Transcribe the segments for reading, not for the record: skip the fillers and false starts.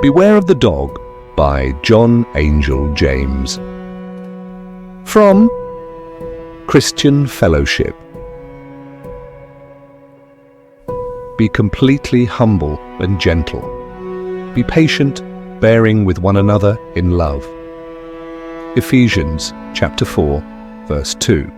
Beware of the Dog by John Angel James. From Christian Fellowship. Be completely humble and gentle. Be patient, bearing with one another in love. Ephesians chapter 4, verse 2.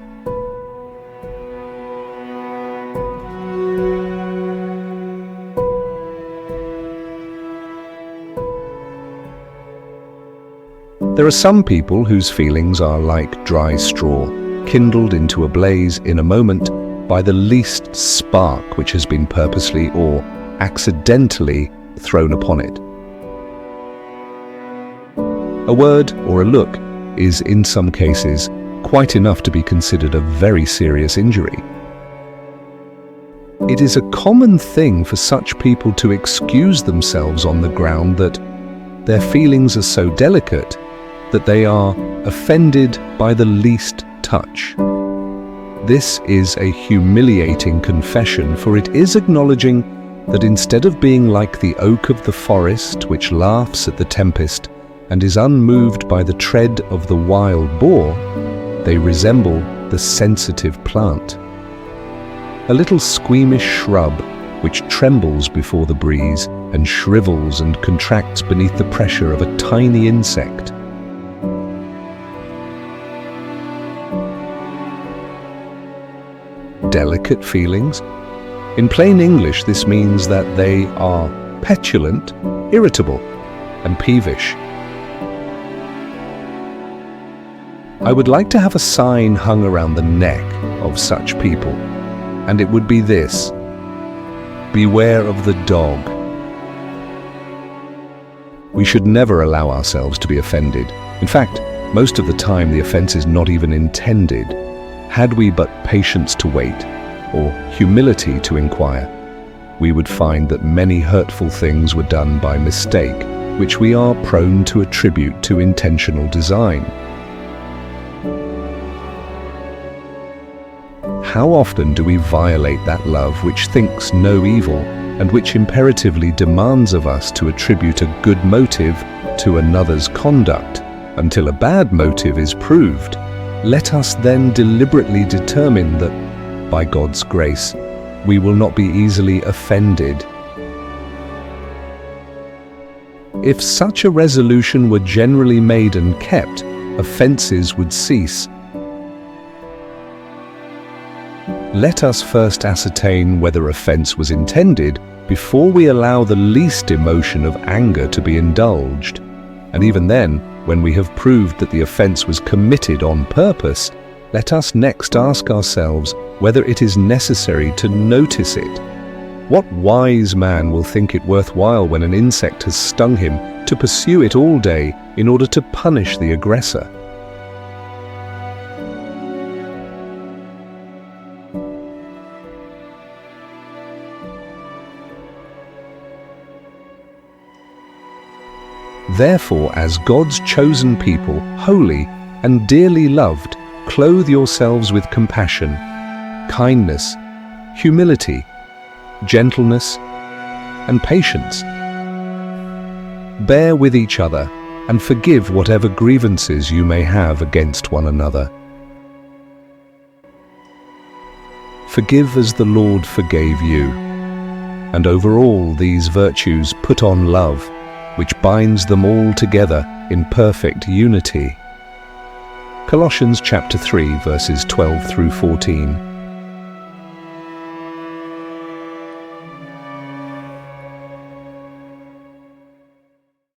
There are some people whose feelings are like dry straw, kindled into a blaze in a moment by the least spark which has been purposely or accidentally thrown upon it. A word or a look is, in some cases, quite enough to be considered a very serious injury. It is a common thing for such people to excuse themselves on the ground that their feelings are so delicate that they are offended by the least touch. This is a humiliating confession, for it is acknowledging that instead of being like the oak of the forest, which laughs at the tempest and is unmoved by the tread of the wild boar, they resemble the sensitive plant. A little squeamish shrub which trembles before the breeze and shrivels and contracts beneath the pressure of a tiny insect. Delicate feelings? In plain English, this means that they are petulant, irritable, and peevish. I would like to have a sign hung around the neck of such people, and it would be this: beware of the dog. We should never allow ourselves to be offended. In fact, most of the time the offense is not even intended. Had we but patience to wait, or humility to inquire, we would find that many hurtful things were done by mistake, which we are prone to attribute to intentional design. How often do we violate that love which thinks no evil, and which imperatively demands of us to attribute a good motive to another's conduct, until a bad motive is proved? Let us then deliberately determine that, by God's grace, we will not be easily offended. If such a resolution were generally made and kept, offences would cease. Let us first ascertain whether offence was intended before we allow the least emotion of anger to be indulged. And even then, when we have proved that the offence was committed on purpose, let us next ask ourselves whether it is necessary to notice it. What wise man will think it worthwhile, when an insect has stung him, to pursue it all day in order to punish the aggressor? Therefore, as God's chosen people, holy and dearly loved, clothe yourselves with compassion, kindness, humility, gentleness, and patience. Bear with each other and forgive whatever grievances you may have against one another. Forgive as the Lord forgave you. And over all these virtues put on love, which binds them all together in perfect unity. Colossians chapter 3, verses 12 through 14.